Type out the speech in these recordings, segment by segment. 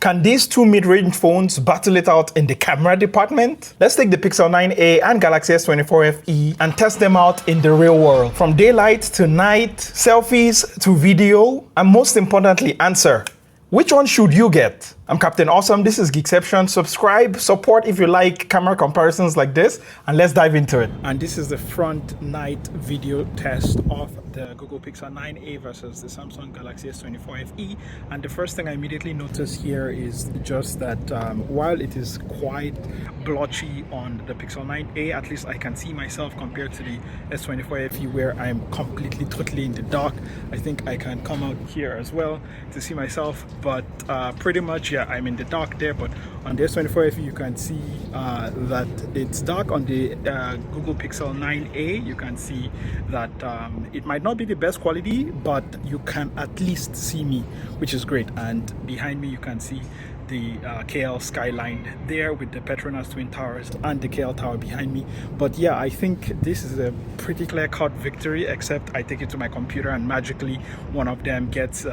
Can these two mid-range phones battle it out in the camera department? Let's take the Pixel 9a and Galaxy S24 FE and test them out in the real world. From daylight to night, selfies to video, and most importantly, answer. Which one should you get? I'm Captain Awesome, this is Geekception. Subscribe, support if you like camera comparisons like this, and let's dive into it. And this is the front night video test of the Google Pixel 9a versus the Samsung Galaxy S24 FE. And the first thing I immediately notice here is just that while it is quite blotchy on the Pixel 9a, at least I can see myself compared to the S24 FE where I'm completely, totally in the dark. I think I can come out here as well to see myself, but pretty much, yeah, I'm in the dark there. But on the S24 FE, you can see that it's dark. On the Google Pixel 9a, you can see that it might not be the best quality, but you can at least see me, which is great. And behind me, you can see the KL skyline there with the Petronas Twin Towers and the KL Tower behind me. But yeah, I think this is a pretty clear-cut victory, except I take it to my computer and magically one of them gets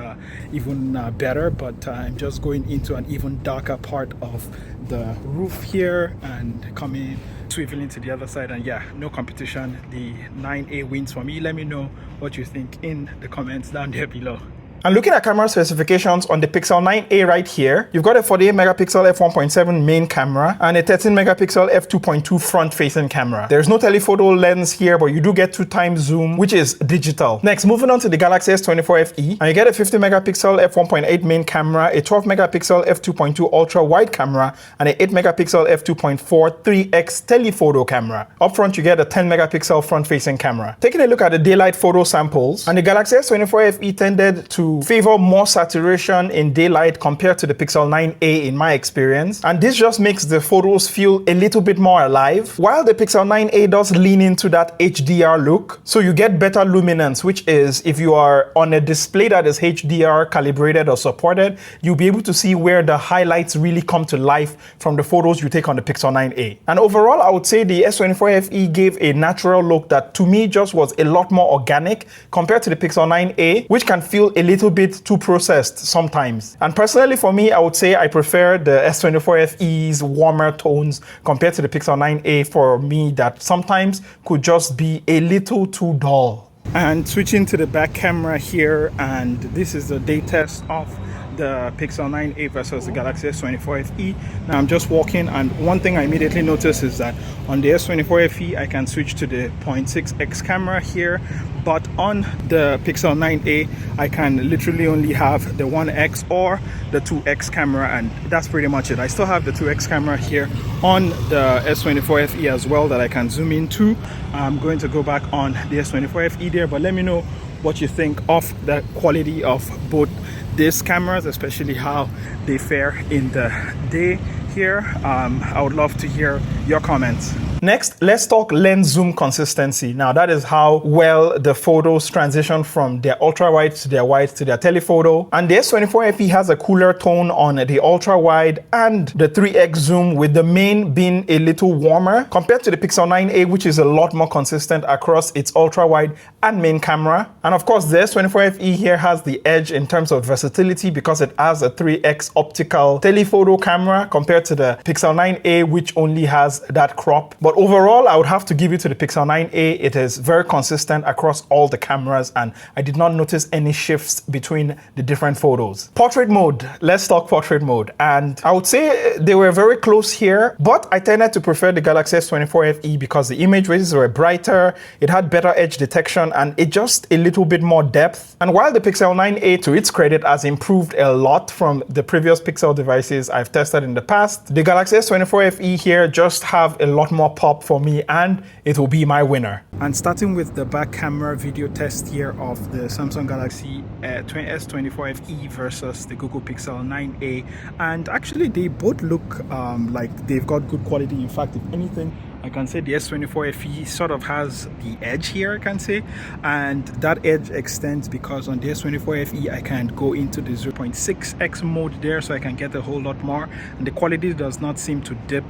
even better. But I'm just going into an even darker part of the roof here and coming swiveling to the other side, and yeah, no competition. The 9a wins for me. Let me know what you think in the comments down there below. And looking at camera specifications on the Pixel 9a right here, you've got a 48 megapixel f1.7 main camera and a 13 megapixel f2.2 front-facing camera. There's no telephoto lens here, but you do get 2x zoom, which is digital. Next, moving on to the Galaxy S24 FE, and you get a 50 megapixel f1.8 main camera, a 12 megapixel f2.2 ultra wide camera, and a 8 megapixel f2.4 3x telephoto camera. Up front, you get a 10 megapixel front-facing camera. Taking a look at the daylight photo samples, and the Galaxy S24 FE tended to favor more saturation in daylight compared to the Pixel 9a in my experience, and this just makes the photos feel a little bit more alive, while the Pixel 9a does lean into that HDR look, so you get better luminance, which is, if you are on a display that is HDR calibrated or supported, you'll be able to see where the highlights really come to life from the photos you take on the Pixel 9a. And overall, I would say the S24 FE gave a natural look that to me just was a lot more organic compared to the Pixel 9a, which can feel a little bit too processed sometimes. And personally for me, I would say I prefer the S24 FE's warmer tones compared to the Pixel 9a. For me, that sometimes could just be a little too dull. And switching to the back camera here, and this is the day test of the Pixel 9a versus the Galaxy S24 FE. Now I'm just walking, and one thing I immediately notice is that on the S24 FE I can switch to the 0.6x camera here, but on the Pixel 9a I can literally only have the 1x or the 2x camera, and that's pretty much it. I still have the 2x camera here on the S24 FE as well that I can zoom into. I'm going to go back on the S24 FE there, but let me know what you think of the quality of both these cameras, especially how they fare in the day here. I would love to hear your comments. Next, let's talk lens zoom consistency. Now that is how well the photos transition from their ultra wide to their wide to their telephoto. And the S24 FE has a cooler tone on the ultra wide and the 3x zoom, with the main being a little warmer compared to the Pixel 9a, which is a lot more consistent across its ultra wide and main camera. And of course, the S24 FE here has the edge in terms of versatility because it has a 3x optical telephoto camera compared to the Pixel 9a, which only has that crop. But overall, I would have to give it to the Pixel 9a. It is very consistent across all the cameras, and I did not notice any shifts between the different photos. Portrait mode, let's talk portrait mode. And I would say they were very close here, but I tended to prefer the Galaxy S24 FE because the image rays were brighter, it had better edge detection, and it just a little bit more depth. And while the Pixel 9a, to its credit, has improved a lot from the previous Pixel devices I've tested in the past, the Galaxy S24 FE here just have a lot more pop for me, and it will be my winner. And starting with the back camera video test here of the Samsung Galaxy S24 FE versus the Google Pixel 9a, and actually they both look like they've got good quality. In fact, if anything, I can say the S24 FE sort of has the edge here, I can say, and that edge extends because on the S24 FE I can go into the 0.6x mode there, so I can get a whole lot more, and the quality does not seem to dip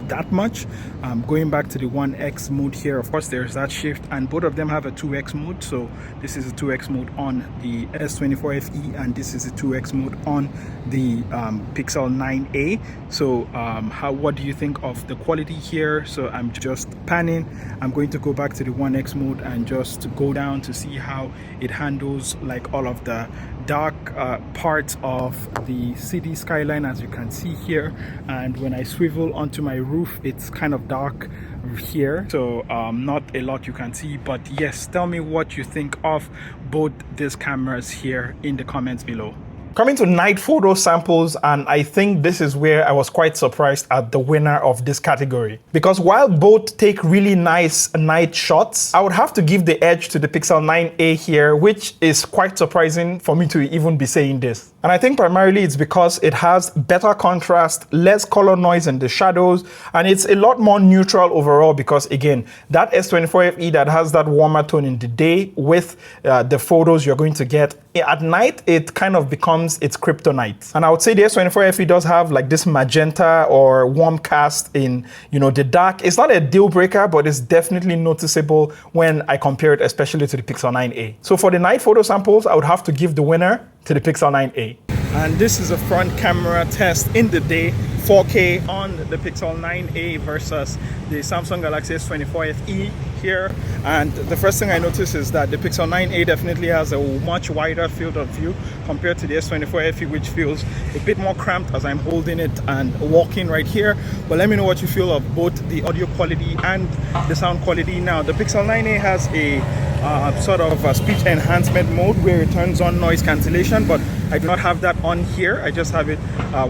that much. Going back to the 1x mode here, of course there's that shift, and both of them have a 2x mode. So this is a 2x mode on the S24 FE, and this is a 2x mode on the Pixel 9a. So what do you think of the quality here? So I'm just panning. I'm going to go back to the 1x mode and just go down to see how it handles like all of the dark parts of the city skyline, as you can see here. And when I swivel onto my roof, it's kind of dark here, so not a lot you can see. But yes, tell me what you think of both these cameras here in the comments below. Coming to night photo samples, and I think this is where I was quite surprised at the winner of this category, because while both take really nice night shots, I would have to give the edge to the Pixel 9a here, which is quite surprising for me to even be saying this. And I think primarily it's because it has better contrast, less color noise in the shadows, and it's a lot more neutral overall, because again, that S24 FE that has that warmer tone in the day with the photos you're going to get at night, it kind of becomes its kryptonite. And I would say the S24 FE does have like this magenta or warm cast in, you know, the dark. It's not a deal breaker, but it's definitely noticeable when I compare it especially to the Pixel 9a. So for the night photo samples, I would have to give the winner to the Pixel 9a. And this is a front camera test in the day, 4K on the Pixel 9a versus the Samsung Galaxy S24 FE here. And the first thing I notice is that the Pixel 9a definitely has a much wider field of view compared to the S24 FE, which feels a bit more cramped as I'm holding it and walking right here. But let me know what you feel of both the audio quality and the sound quality. Now, the Pixel 9a has a sort of a speech enhancement mode where it turns on noise cancellation, but I do not have that on here. I just have it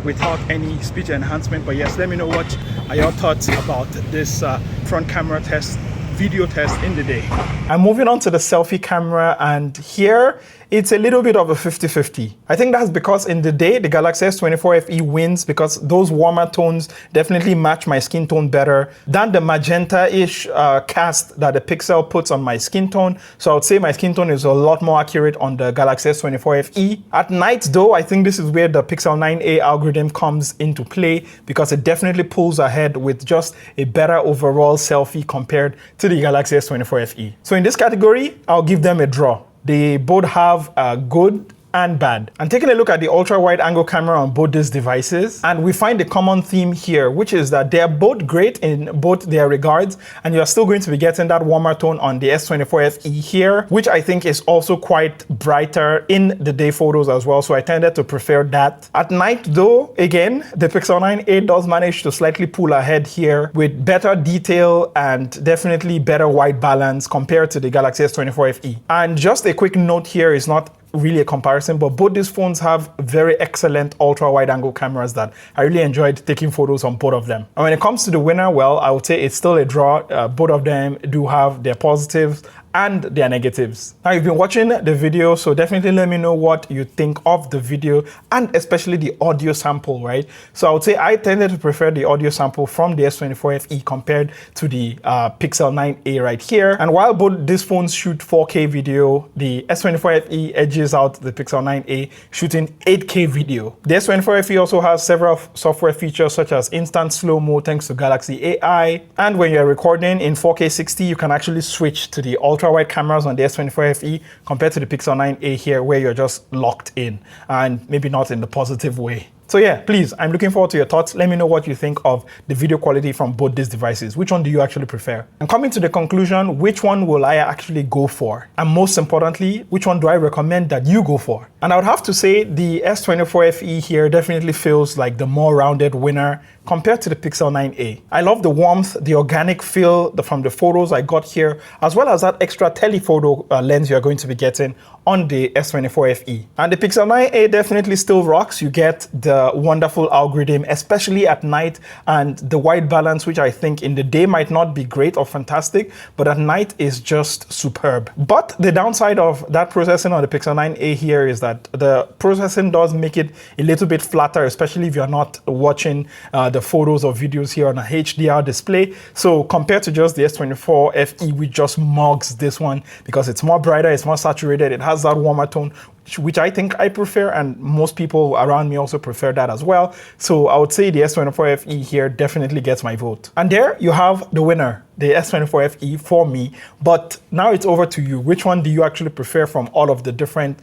without any speech enhancement. But yes, let me know what are your thoughts about this front camera test, video test in the day. I'm moving on to the selfie camera, and here it's a little bit of a 50-50. I think that's because in the day, the Galaxy S24 FE wins because those warmer tones definitely match my skin tone better than the magenta-ish cast that the Pixel puts on my skin tone. So I would say my skin tone is a lot more accurate on the Galaxy S24 FE. At night though, I think this is where the Pixel 9a algorithm comes into play, because it definitely pulls ahead with just a better overall selfie compared to the Galaxy S24 FE. So in this category, I'll give them a draw. They both have good and bad. And taking a look at the ultra wide angle camera on both these devices, and we find a common theme here, which is that they are both great in both their regards, and you are still going to be getting that warmer tone on the S24 FE here, which I think is also quite brighter in the day photos as well. So I tended to prefer that. At night though, again, the Pixel 9a does manage to slightly pull ahead here with better detail and definitely better white balance compared to the Galaxy S24 FE. And just a quick note here, is not really a comparison, but both these phones have very excellent ultra wide angle cameras that I really enjoyed taking photos on both of them. And when it comes to the winner, well, I would say it's still a draw. Both of them do have their positives and their negatives. Now, you've been watching the video, so definitely let me know what you think of the video and especially the audio sample, right? So I would say I tended to prefer the audio sample from the S24 FE compared to the Pixel 9a right here. And while both these phones shoot 4K video, the S24 FE edges out the Pixel 9a shooting 8K video. The S24 FE also has several software features such as instant slow-mo thanks to Galaxy AI. And when you're recording in 4K 60, you can actually switch to the ultra-wide cameras on the S24 FE compared to the Pixel 9a here, where you're just locked in, and maybe not in the positive way. So yeah, please, I'm looking forward to your thoughts. Let me know what you think of the video quality from both these devices. Which one do you actually prefer? And coming to the conclusion, which one will I actually go for? And most importantly, which one do I recommend that you go for? And I would have to say the S24 FE here definitely feels like the more rounded winner compared to the Pixel 9a. I love the warmth, the organic feel from the photos I got here, as well as that extra telephoto lens you're going to be getting on the S24 FE. And the Pixel 9a definitely still rocks. You get the wonderful algorithm, especially at night, and the white balance, which I think in the day might not be great or fantastic, but at night is just superb. But the downside of that processing on the Pixel 9a here is that the processing does make it a little bit flatter, especially if you're not watching the photos or videos here on a HDR display. So compared to just the S24 FE, which just mugs this one because it's more brighter, it's more saturated, it has that warmer tone, which I think I prefer, and most people around me also prefer that as well. So I would say the S24 FE here definitely gets my vote. And there you have the winner, the S24 FE for me. But now it's over to you. Which one do you actually prefer from all of the different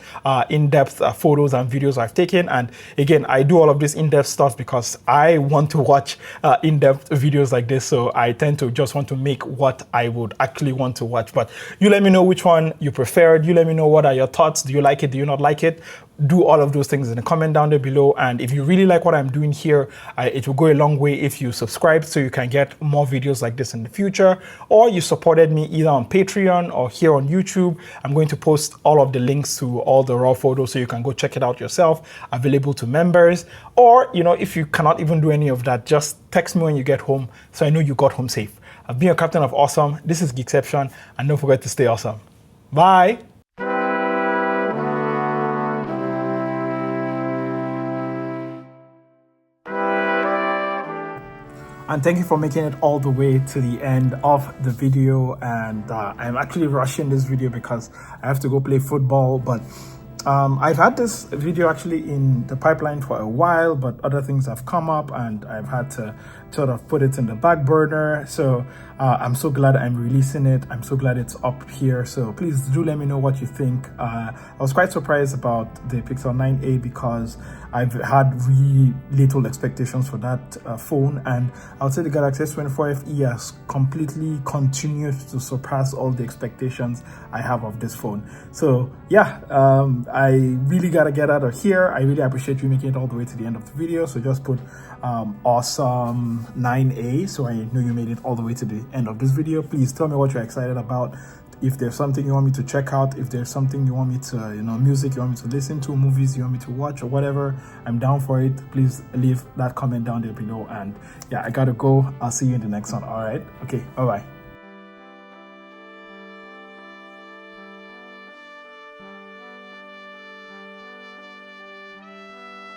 in-depth photos and videos I've taken? And again, I do all of this in-depth stuff because I want to watch in-depth videos like this. So I tend to just want to make what I would actually want to watch. But you let me know which one you preferred. You let me know what are your thoughts. Do you like it? Do you not like it? Do all of those things in the comment down there below. And if you really like what I'm doing here, it will go a long way if you subscribe so you can get more videos like this in the future, or you supported me either on Patreon or here on YouTube. I'm going to post all of the links to all the raw photos so you can go check it out yourself, available to members. Or, you know, if you cannot even do any of that, just text me when you get home so I know you got home safe. I've been your captain of awesome. This is Geekception, and don't forget to stay awesome. Bye. And thank you for making it all the way to the end of the video. And I'm actually rushing this video because I have to go play football. But I've had this video actually in the pipeline for a while, but other things have come up and I've had to sort of put it in the back burner. So I'm so glad I'm releasing it. I'm so glad it's up here. So please do let me know what you think. I was quite surprised about the Pixel 9a because I've had really little expectations for that phone, and I would say the Galaxy S24 FE has completely continued to surpass all the expectations I have of this phone. So yeah, I really gotta get out of here. I really appreciate you making it all the way to the end of the video. So just put awesome 9a so I know you made it all the way to the end of this video. Please tell me what you're excited about. If there's something you want me to check out, if there's something you want me to, music you want me to listen to, movies you want me to watch, or whatever, I'm down for it. Please leave that comment down there below. And yeah, I gotta go. I'll see you in the next one. All right. Okay. Bye-bye.